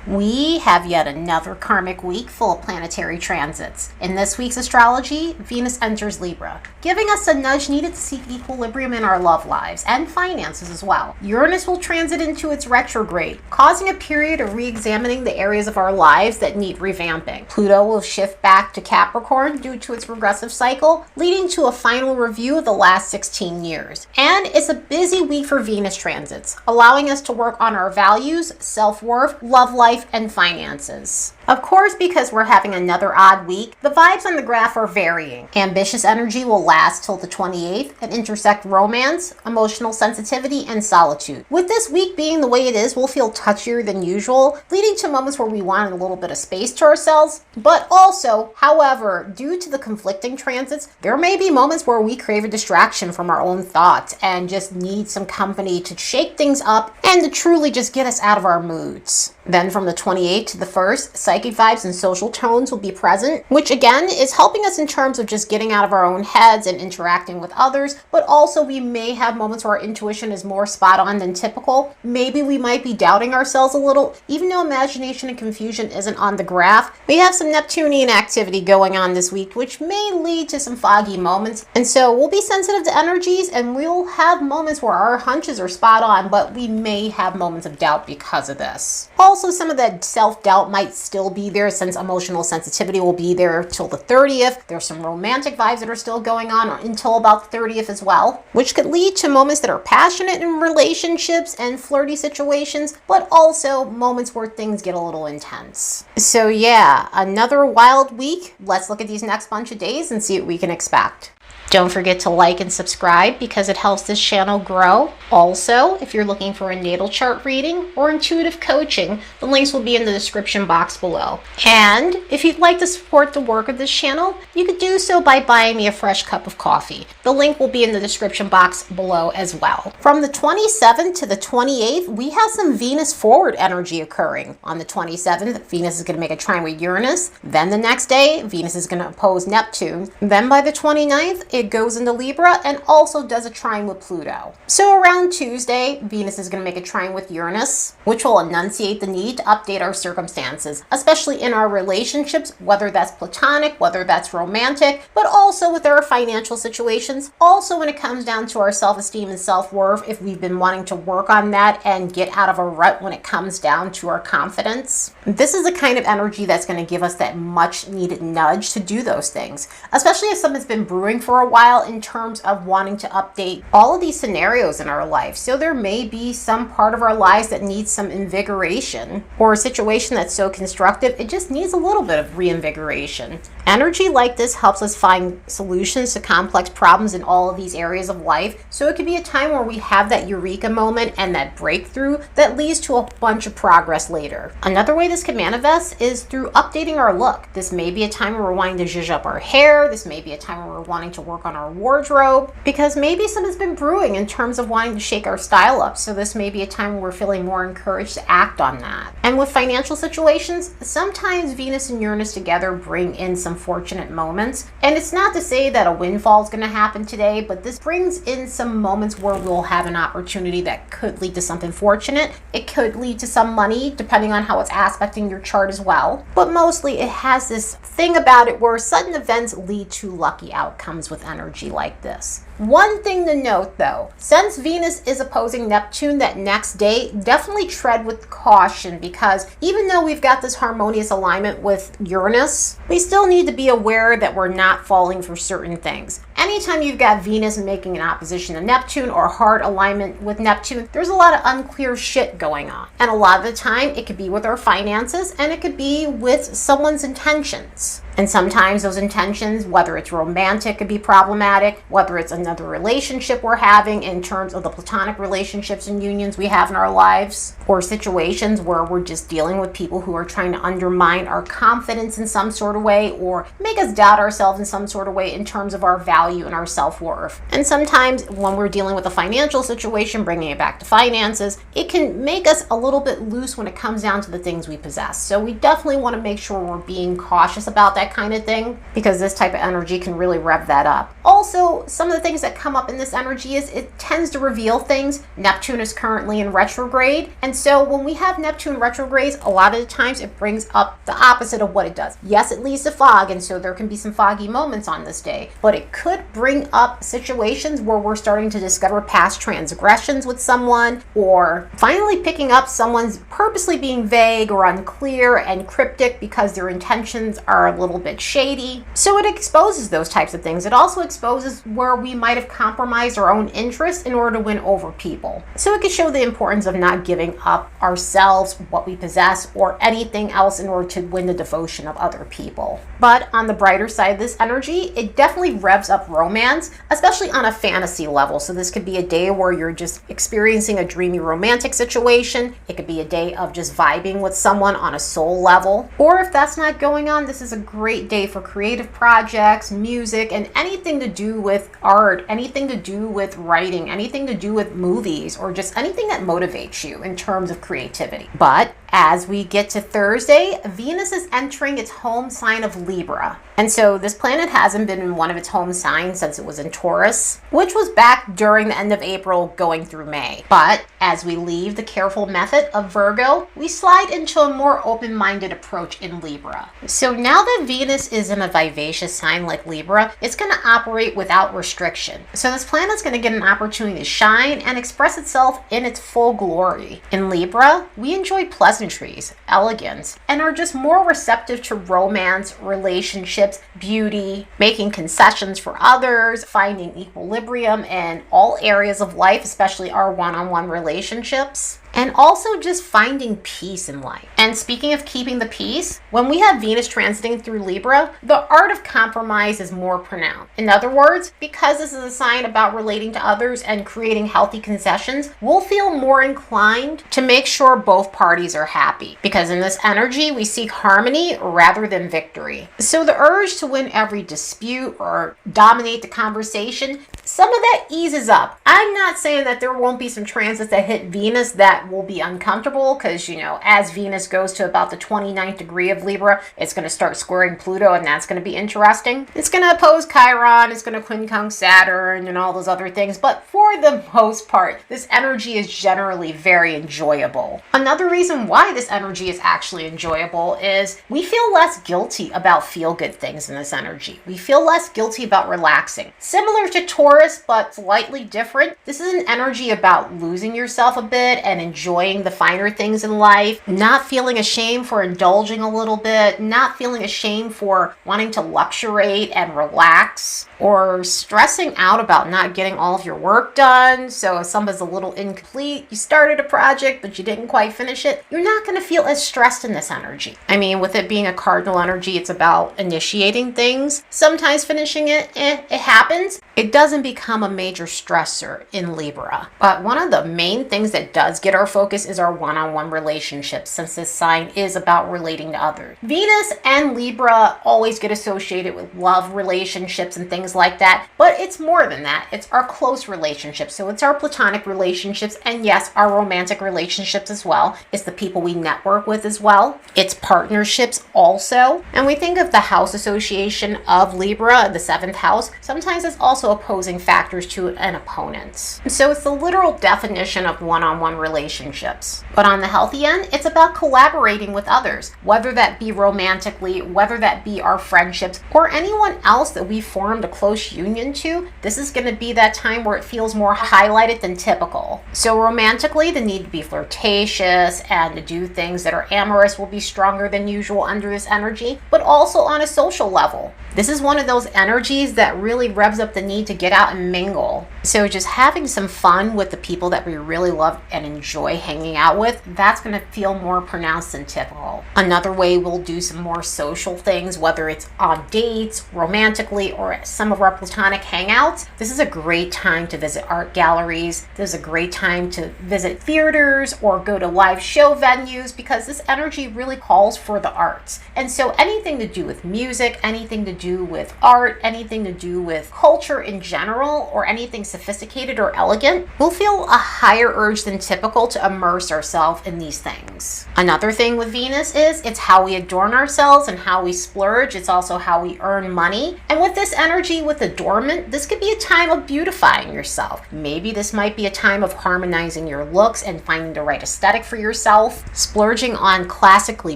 We have yet another karmic week full of planetary transits. In this week's astrology, Venus enters Libra, giving us a nudge needed to seek equilibrium in our love lives and finances as well. Uranus will transit into its retrograde, causing a period of re-examining the areas of our lives that need revamping. Pluto will shift back to Capricorn due to its regressive cycle, leading to a final review of the last 16 years. And it's a busy week for Venus transits, allowing us to work on our values, self-worth, love life, and finances. Of course, because we're having another odd week, the vibes on the graph are varying. Ambitious energy will last till the 28th and intersect romance, emotional sensitivity, and solitude. With this week being the way it is, we'll feel touchier than usual, leading to moments where we want a little bit of space to ourselves. But also, however, due to the conflicting transits, there may be moments where we crave a distraction from our own thoughts and just need some company to shake things up and to truly just get us out of our moods. Then from the 28th to the 1st, psychic vibes and social tones will be present, which again is helping us in terms of just getting out of our own heads and interacting with others, but also we may have moments where our intuition is more spot on than typical. Maybe we might be doubting ourselves a little, even though imagination and confusion isn't on the graph. We have some Neptunian activity going on this week, which may lead to some foggy moments. And so we'll be sensitive to energies and we'll have moments where our hunches are spot on, but we may have moments of doubt because of this. Also, some of that self-doubt might still be there since emotional sensitivity will be there till the 30th. There's some romantic vibes that are still going on until about the 30th as well, which could lead to moments that are passionate in relationships and flirty situations, but also moments where things get a little intense. So yeah, another wild week. Let's look at these next bunch of days and see what we can expect. Don't forget to like and subscribe because it helps this channel grow. Also, if you're looking for a natal chart reading or intuitive coaching, the links will be in the description box below. And if you'd like to support the work of this channel, you could do so by buying me a fresh cup of coffee. The link will be in the description box below as well. From the 27th to the 28th, we have some Venus forward energy occurring. On the 27th, Venus is going to make a trine with Uranus. Then the next day, Venus is going to oppose Neptune. Then by the 29th, it goes into Libra and also does a trine with Pluto. So around Tuesday, Venus is going to make a trine with Uranus, which will enunciate the need to update our circumstances, especially in our relationships, whether that's platonic, whether that's romantic, but also with our financial situations. Also when it comes down to our self-esteem and self-worth, if we've been wanting to work on that and get out of a rut when it comes down to our confidence. This is the kind of energy that's going to give us that much needed nudge to do those things, especially if something's been brewing for a while in terms of wanting to update all of these scenarios in our life. So there may be some part of our lives that needs some invigoration, or a situation that's so constructive it just needs a little bit of reinvigoration. Energy like this helps us find solutions to complex problems in all of these areas of life. So it could be a time where we have that eureka moment and that breakthrough that leads to a bunch of progress later. Another way this can manifest is through updating our look. This may be a time where we're wanting to zhuzh up our hair. This may be a time where we're wanting to work on our wardrobe, because maybe something's been brewing in terms of wanting to shake our style up. So this may be a time where we're feeling more encouraged to act on that. And with financial situations, sometimes Venus and Uranus together bring in some fortunate moments. And it's not to say that a windfall is going to happen today, but this brings in some moments where we'll have an opportunity that could lead to something fortunate. It could lead to some money, depending on how it's aspecting your chart as well. But mostly it has this thing about it where sudden events lead to lucky outcomes with energy like this. One thing to note though, since Venus is opposing Neptune that next day, definitely tread with caution, because even though we've got this harmonious alignment with Uranus, we still need to be aware that we're not falling for certain things. Anytime you've got Venus making an opposition to Neptune or hard alignment with Neptune, there's a lot of unclear shit going on. And a lot of the time it could be with our finances and it could be with someone's intentions. And sometimes those intentions, whether it's romantic, could be problematic, whether it's another relationship we're having in terms of the platonic relationships and unions we have in our lives, or situations where we're just dealing with people who are trying to undermine our confidence in some sort of way or make us doubt ourselves in some sort of way in terms of our value and our self-worth. And sometimes when we're dealing with a financial situation, bringing it back to finances, it can make us a little bit loose when it comes down to the things we possess. So we definitely want to make sure we're being cautious about that kind of thing, because this type of energy can really rev that up. Also, some of the things things that come up in this energy is it tends to reveal things. Neptune is currently in retrograde, and so when we have Neptune retrogrades, a lot of the times it brings up the opposite of what it does. Yes, it leads to fog, and so there can be some foggy moments on this day, but it could bring up situations where we're starting to discover past transgressions with someone, or finally picking up someone's purposely being vague or unclear and cryptic because their intentions are a little bit shady. So it exposes those types of things. It also exposes where we might have compromised our own interests in order to win over people. So it can show the importance of not giving up ourselves, what we possess, or anything else in order to win the devotion of other people. But on the brighter side of this energy, it definitely revs up romance, especially on a fantasy level. So this could be a day where you're just experiencing a dreamy romantic situation. It could be a day of just vibing with someone on a soul level. Or if that's not going on, this is a great day for creative projects, music, and anything to do with art, anything to do with writing, anything to do with movies, or just anything that motivates you in terms of creativity. But as we get to Thursday, Venus is entering its home sign of Libra. And so this planet hasn't been in one of its home signs since it was in Taurus, which was back during the end of April going through May. But as we leave the careful method of Virgo, we slide into a more open-minded approach in Libra. So now that Venus is in a vivacious sign like Libra, it's going to operate without restriction. So this planet's going to get an opportunity to shine and express itself in its full glory. In Libra, we enjoy pleasantries, elegance, and are just more receptive to romance, relationships, beauty, making concessions for others, finding equilibrium in all areas of life, especially our one-on-one relationships, and also just finding peace in life. And speaking of keeping the peace, when we have Venus transiting through Libra, the art of compromise is more pronounced. In other words, because this is a sign about relating to others and creating healthy concessions, we'll feel more inclined to make sure both parties are happy. Because in this energy, we seek harmony rather than victory. So the urge to win every dispute or dominate the conversation, some of that eases up. I'm not saying that there won't be some transits that hit Venus that will be uncomfortable, because, as Venus goes to about the 29th degree of Libra, it's going to start squaring Pluto, and that's going to be interesting. It's going to oppose Chiron, it's going to quincunx Saturn, and all those other things. But for the most part, this energy is generally very enjoyable. Another reason why this energy is actually enjoyable is we feel less guilty about feel-good things in this energy. We feel less guilty about relaxing. Similar to Taurus, but slightly different, this is an energy about losing yourself a bit and enjoying the finer things in life, not feeling ashamed for indulging a little bit, not feeling ashamed for wanting to luxuriate and relax, or stressing out about not getting all of your work done. So if something's a little incomplete, you started a project but you didn't quite finish it, you're not going to feel as stressed in this energy. I mean, with it being a cardinal energy, it's about initiating things. Sometimes finishing it, it happens. It doesn't become a major stressor in Libra. But one of the main things that does get our focus is our one-on-one relationships, since this sign is about relating to others. Venus and Libra always get associated with love relationships and things like that, but it's more than that. It's our close relationships. So it's our platonic relationships, and yes, our romantic relationships as well. It's the people we network with as well. It's partnerships also. And we think of the house association of Libra, the 7th house. Sometimes it's also opposing factors to an opponent. So it's the literal definition of one-on-one relationships. But on the healthy end, it's about collaborating with others, whether that be romantically, whether that be our friendships, or anyone else that we formed a close union to. This is going to be that time where it feels more highlighted than typical. So romantically, the need to be flirtatious and to do things that are amorous will be stronger than usual under this energy, but also on a social level. This is one of those energies that really revs up the need to get out and mingle. So just having some fun with the people that we really love and enjoy hanging out with, that's going to feel more pronounced than typical. Another way we'll do some more social things, whether it's on dates, romantically, or some of our platonic hangouts. This is a great time to visit art galleries. This is a great time to visit theaters or go to live show venues, because this energy really calls for the arts. And so anything to do with music, anything to do with art, anything to do with culture in general, or anything sophisticated or elegant, we'll feel a higher urge than typical to immerse ourselves in these things. Another thing with Venus is it's how we adorn ourselves and how we splurge. It's also how we earn money. And with this energy, with adornment, this could be a time of beautifying yourself. Maybe this might be a time of harmonizing your looks and finding the right aesthetic for yourself, splurging on classically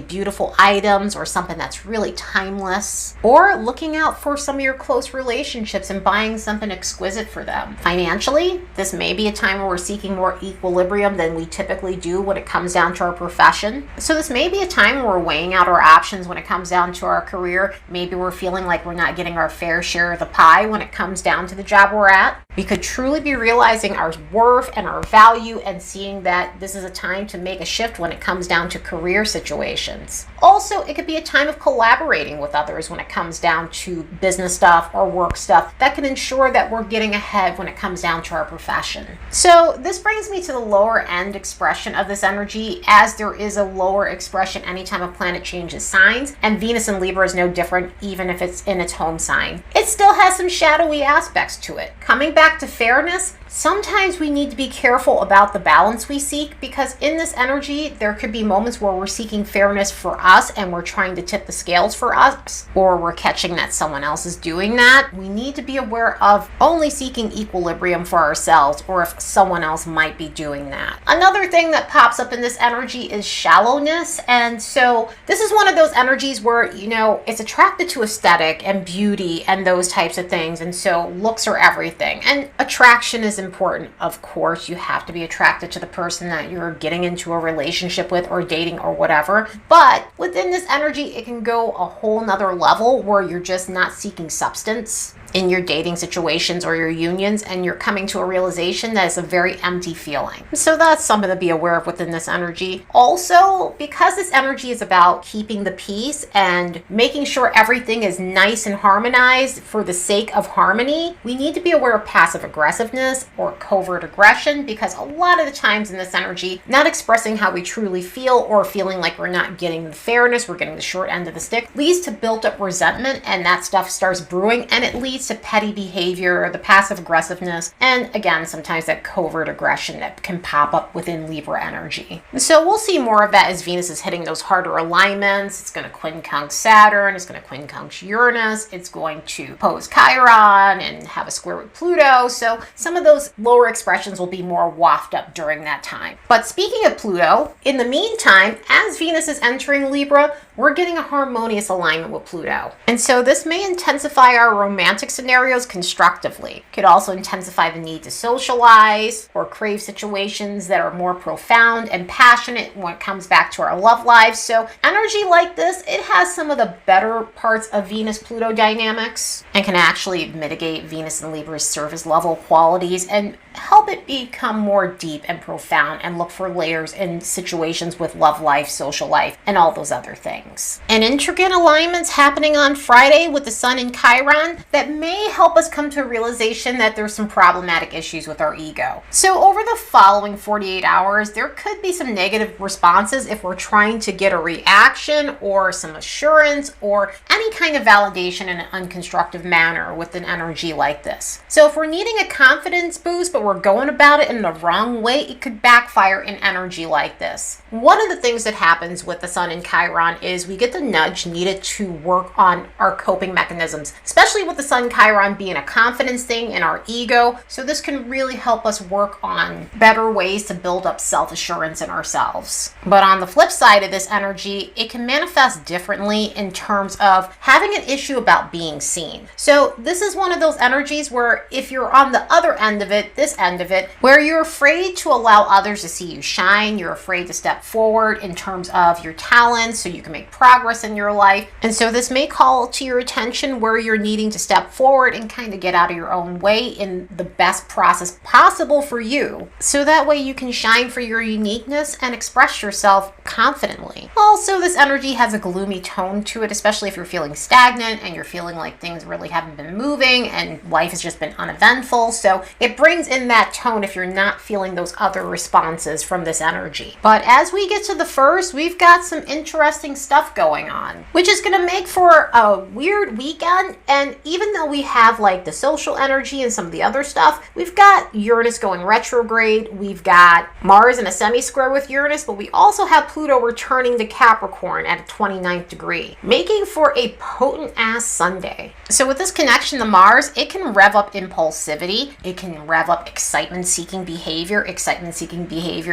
beautiful items or something that's really timeless, or looking out for some of your close relationships and buying something exquisite for them. Financially, this may be a time where we're seeking more equilibrium than we typically do when it comes down to our profession. So this may be a time where we're weighing out our options when it comes down to our career. Maybe we're feeling like we're not getting our fair share of the pie when it comes down to the job we're at. We could truly be realizing our worth and our value and seeing that this is a time to make a shift when it comes down to career situations. Also, it could be a time of collaborating with others when it comes down to business stuff or work stuff that can ensure that we're getting ahead when it comes down to our profession. So this brings me to the lower end expression of this energy, as there is a lower expression anytime a planet changes signs, and Venus in Libra is no different even if it's in its home sign. It still has some shadowy aspects to it. Coming back to fairness, sometimes we need to be careful about the balance we seek, because in this energy, there could be moments where we're seeking fairness for us and we're trying to tip the scales for us, or we're catching that someone else is doing that. We need to be aware of only seeking equilibrium for ourselves, or if someone else might be doing that. Another thing that pops up in this energy is shallowness. And so this is one of those energies where, it's attracted to aesthetic and beauty and those types of things. And so looks are everything. And attraction is important. Of course, you have to be attracted to the person that you're getting into a relationship with or dating or whatever. But within this energy, it can go a whole nother level where you're just not seeking substance in your dating situations or your unions, and you're coming to a realization that it's a very empty feeling. So that's something to be aware of within this energy. Also, because this energy is about keeping the peace and making sure everything is nice and harmonized for the sake of harmony, we need to be aware of passive aggressiveness or covert aggression, because a lot of the times in this energy, not expressing how we truly feel or feeling like we're not getting the fairness, we're getting the short end of the stick, leads to built up resentment, and that stuff starts brewing, and it leads to petty behavior, the passive aggressiveness, and again, sometimes that covert aggression that can pop up within Libra energy. So we'll see more of that as Venus is hitting those harder alignments. It's going to quincunx Saturn, it's going to quincunx Uranus, it's going to oppose Chiron and have a square with Pluto. So some of those lower expressions will be more wafted up during that time. But speaking of Pluto, in the meantime, as Venus is entering Libra, we're getting a harmonious alignment with Pluto. And so this may intensify our romantic scenarios constructively. Could also intensify the need to socialize or crave situations that are more profound and passionate when it comes back to our love lives. So energy like this, it has some of the better parts of Venus-Pluto dynamics and can actually mitigate Venus and Libra's surface level qualities and help it become more deep and profound and look for layers in situations with love life, social life, and all those other things. And intricate alignments happening on Friday with the Sun in Chiron that may help us come to a realization that there's some problematic issues with our ego. So over the following 48 hours, there could be some negative responses if we're trying to get a reaction or some assurance or any kind of validation in an unconstructive manner with an energy like this. So if we're needing a confidence boost, but we're going about it in the wrong way, it could backfire in energy like this. One of the things that happens with the Sun in Chiron is we get the nudge needed to work on our coping mechanisms, especially with the Sun Chiron being a confidence thing in our ego. So this can really help us work on better ways to build up self-assurance in ourselves. But on the flip side of this energy, it can manifest differently in terms of having an issue about being seen. So this is one of those energies where if you're on the other end of it, this end of it, where you're afraid to allow others to see you shine, you're afraid to step forward in terms of your talents so you can make progress in your life. And so this may call to your attention where you're needing to step forward and kind of get out of your own way in the best process possible for you. So that way you can shine for your uniqueness and express yourself confidently. Also, this energy has a gloomy tone to it, especially if you're feeling stagnant and you're feeling like things really haven't been moving and life has just been uneventful. So it brings in in that tone if you're not feeling those other responses from this energy. But as we get to the 1st, we've got some interesting stuff going on, which is going to make for a weird weekend. And even though we have like the social energy and some of the other stuff, we've got Uranus going retrograde, we've got Mars in a semi-square with Uranus, but we also have Pluto returning to Capricorn at a 29th degree, making for a potent ass Sunday. So with this connection to Mars, it can rev up impulsivity, it can rev up excitement-seeking behavior,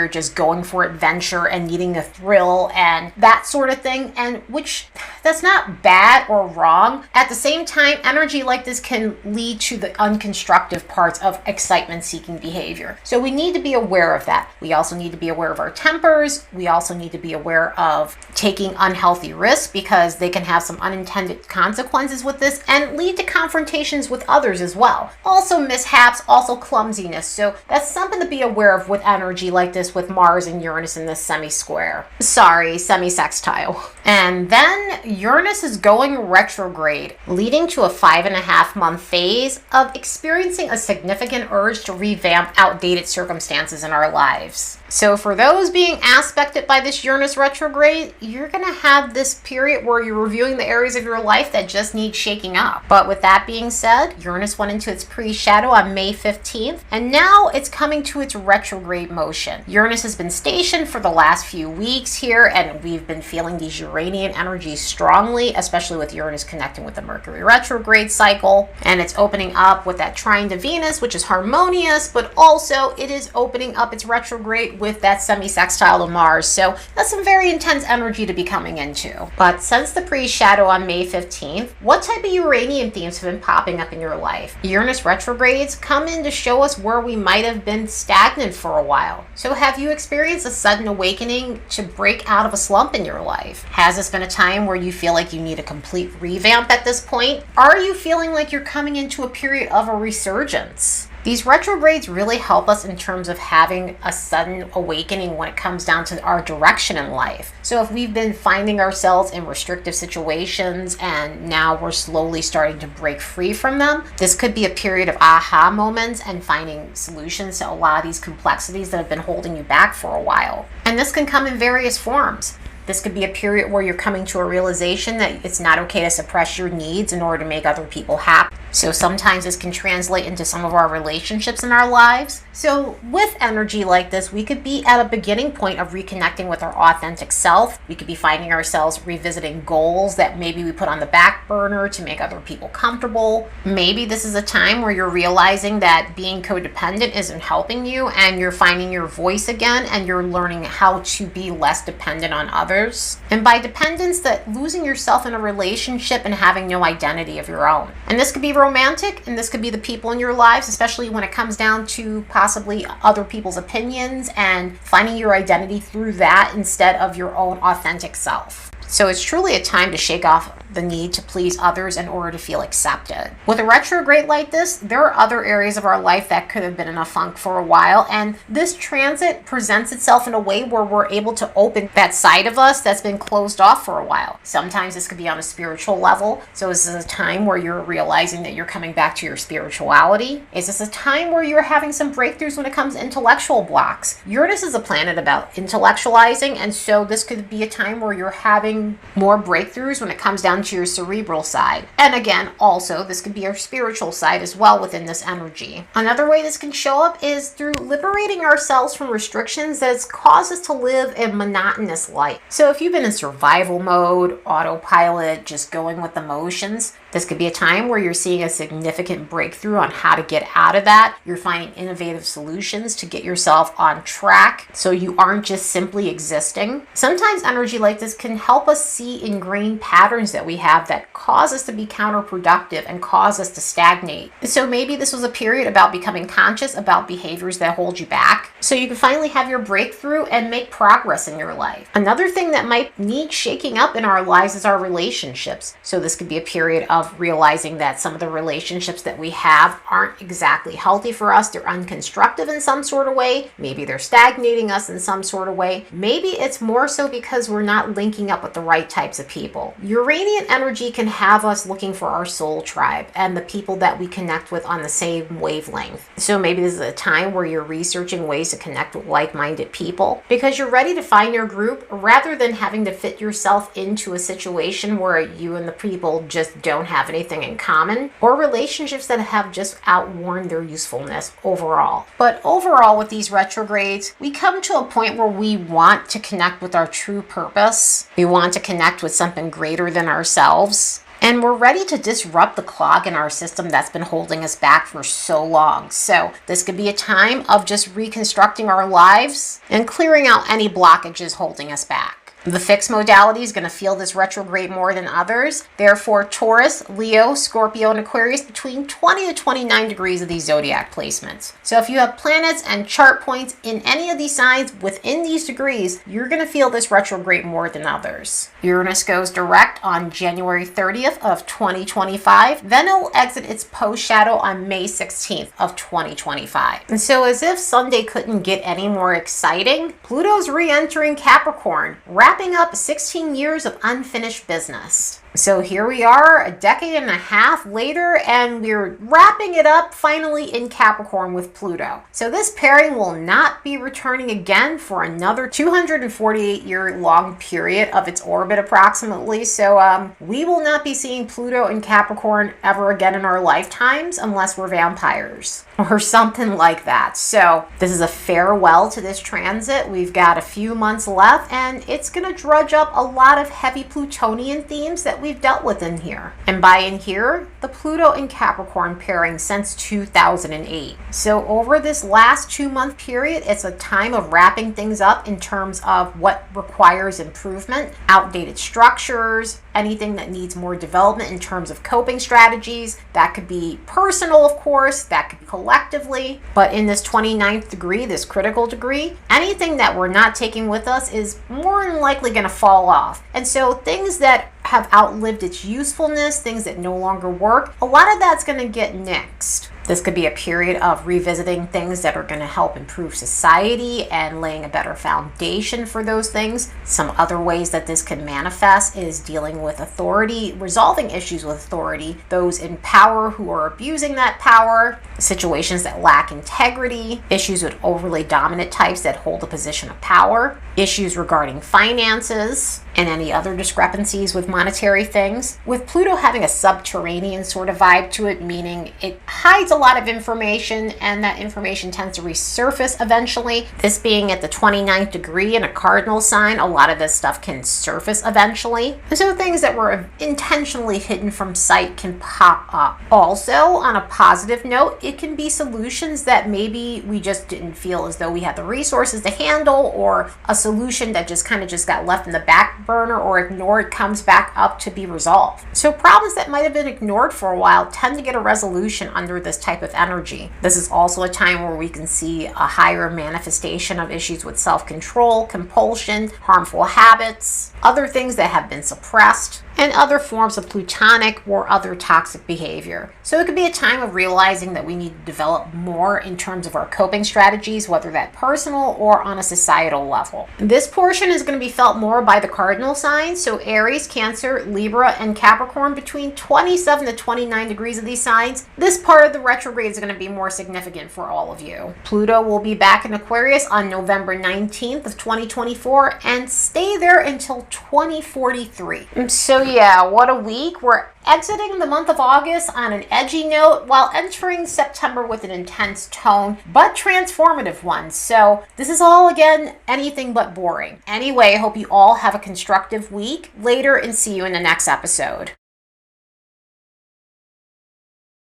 just going for adventure and needing a thrill and that sort of thing, and which that's not bad or wrong. At the same time, energy like this can lead to the unconstructive parts of excitement-seeking behavior. So we need to be aware of that. We also need to be aware of our tempers. We also need to be aware of taking unhealthy risks because they can have some unintended consequences with this and lead to confrontations with others as well. Also mishaps, also clumsiness. So that's something to be aware of with energy like this with Mars and Uranus in this semi-square. Sorry, semisextile. And then Uranus is going retrograde, leading to a 5.5-month phase of experiencing a significant urge to revamp outdated circumstances in our lives. So for those being aspected by this Uranus retrograde, you're going to have this period where you're reviewing the areas of your life that just need shaking up. But with that being said, Uranus went into its pre-shadow on May 15th, and now it's coming to its retrograde motion. Uranus has been stationed for the last few weeks here, and we've been feeling these Uranian energies strongly, especially with Uranus connecting with the Mercury retrograde cycle. And it's opening up with that trine to Venus, which is harmonious, but also it is opening up its retrograde with that semisextile to Mars. So that's some very intense energy to be coming into. But since the pre-shadow on May 15th, what type of Uranian themes have been popping up in your life? Uranus retrogrades come in to show us where we might have been stagnant for a while. So have you experienced a sudden awakening to break out of a slump in your life? Has this been a time where you feel like you need a complete revamp at this point? Are you feeling like you're coming into a period of a resurgence? These retrogrades really help us in terms of having a sudden awakening when it comes down to our direction in life. So if we've been finding ourselves in restrictive situations and now we're slowly starting to break free from them, this could be a period of aha moments and finding solutions to a lot of these complexities that have been holding you back for a while. And this can come in various forms. This could be a period where you're coming to a realization that it's not okay to suppress your needs in order to make other people happy. So sometimes this can translate into some of our relationships in our lives. So with energy like this, we could be at a beginning point of reconnecting with our authentic self. We could be finding ourselves revisiting goals that maybe we put on the back burner to make other people comfortable. Maybe this is a time where you're realizing that being codependent isn't helping you and you're finding your voice again and you're learning how to be less dependent on others. And by dependence, that losing yourself in a relationship and having no identity of your own. And this could be romantic, and this could be the people in your lives, especially when it comes down to possibly other people's opinions and finding your identity through that instead of your own authentic self. So it's truly a time to shake off the need to please others in order to feel accepted. With a retrograde like this, there are other areas of our life that could have been in a funk for a while, and this transit presents itself in a way where we're able to open that side of us that's been closed off for a while. Sometimes this could be on a spiritual level. So is this a time where you're realizing that you're coming back to your spirituality? Is this a time where you're having some breakthroughs when it comes to intellectual blocks? Uranus is a planet about intellectualizing, and so this could be a time where you're having more breakthroughs when it comes down to your cerebral side. And again, also, this could be your spiritual side as well within this energy. Another way this can show up is through liberating ourselves from restrictions that has caused us to live a monotonous life. So if you've been in survival mode, autopilot, just going with the motions, this could be a time where you're seeing a significant breakthrough on how to get out of that. You're finding innovative solutions to get yourself on track so you aren't just simply existing. Sometimes energy like this can help us see ingrained patterns that we have that cause us to be counterproductive and cause us to stagnate. So maybe this was a period about becoming conscious about behaviors that hold you back so you can finally have your breakthrough and make progress in your life. Another thing that might need shaking up in our lives is our relationships. So this could be a period of realizing that some of the relationships that we have aren't exactly healthy for us. They're unconstructive in some sort of way. Maybe they're stagnating us in some sort of way. Maybe it's more so because we're not linking up with the right types of people. Uranian Aquarian energy can have us looking for our soul tribe and the people that we connect with on the same wavelength. So maybe this is a time where you're researching ways to connect with like-minded people because you're ready to find your group rather than having to fit yourself into a situation where you and the people just don't have anything in common, or relationships that have just outworn their usefulness overall. But overall, with these retrogrades, we come to a point where we want to connect with our true purpose. We want to connect with something greater than ourselves. And we're ready to disrupt the clog in our system that's been holding us back for so long. So this could be a time of just reconstructing our lives and clearing out any blockages holding us back. The fixed modality is going to feel this retrograde more than others. Therefore, Taurus, Leo, Scorpio, and Aquarius between 20 to 29 degrees of these zodiac placements. So if you have planets and chart points in any of these signs within these degrees, you're going to feel this retrograde more than others. Uranus goes direct on January 30th of 2025. Then it will exit its post shadow on May 16th of 2025. And so as if Sunday couldn't get any more exciting, Pluto's re-entering Capricorn, wrapping up 16 years of unfinished business. So here we are a decade and a half later, and we're wrapping it up finally in Capricorn with Pluto. So this pairing will not be returning again for another 248-year long period of its orbit approximately. So we will not be seeing Pluto in Capricorn ever again in our lifetimes unless we're vampires or something like that. So this is a farewell to this transit. We've got a few months left, and it's going to drudge up a lot of heavy Plutonian themes that we've dealt with in here. And by in here, the Pluto and Capricorn pairing since 2008. So over this last 2-month period, it's a time of wrapping things up in terms of what requires improvement, outdated structures, anything that needs more development in terms of coping strategies. That could be personal, of course, that could be collectively, but in this 29th degree, this critical degree, anything that we're not taking with us is more than likely going to fall off. And so things that have outlived its usefulness, things that no longer work, a lot of that's going to get nixed. This could be a period of revisiting things that are going to help improve society and laying a better foundation for those things. Some other ways that this can manifest is dealing with authority, resolving issues with authority, those in power who are abusing that power, situations that lack integrity, issues with overly dominant types that hold a position of power, issues regarding finances, and any other discrepancies with monetary things. With Pluto having a subterranean sort of vibe to it, meaning it hides a lot of information and that information tends to resurface eventually. This being at the 29th degree in a cardinal sign, a lot of this stuff can surface eventually. And so things that were intentionally hidden from sight can pop up. Also, on a positive note, it can be solutions that maybe we just didn't feel as though we had the resources to handle, or a solution that just got left in the back burner or ignored comes back up to be resolved. So problems that might have been ignored for a while tend to get a resolution under this type of energy. This is also a time where we can see a higher manifestation of issues with self-control, compulsion, harmful habits, other things that have been suppressed, and other forms of plutonic or other toxic behavior. So it could be a time of realizing that we need to develop more in terms of our coping strategies, whether that personal or on a societal level. This portion is going to be felt more by the cardinal signs, so Aries, Cancer, Libra, and Capricorn between 27 to 29 degrees of these signs. This part of the retrograde is going to be more significant for all of you. Pluto will be back in Aquarius on November 19th of 2024 and stay there until 2043. So yeah, what a week. We're exiting the month of August on an edgy note while entering September with an intense tone, but transformative one. So this is all, again, anything but boring. Anyway, I hope you all have a constructive week later and see you in the next episode.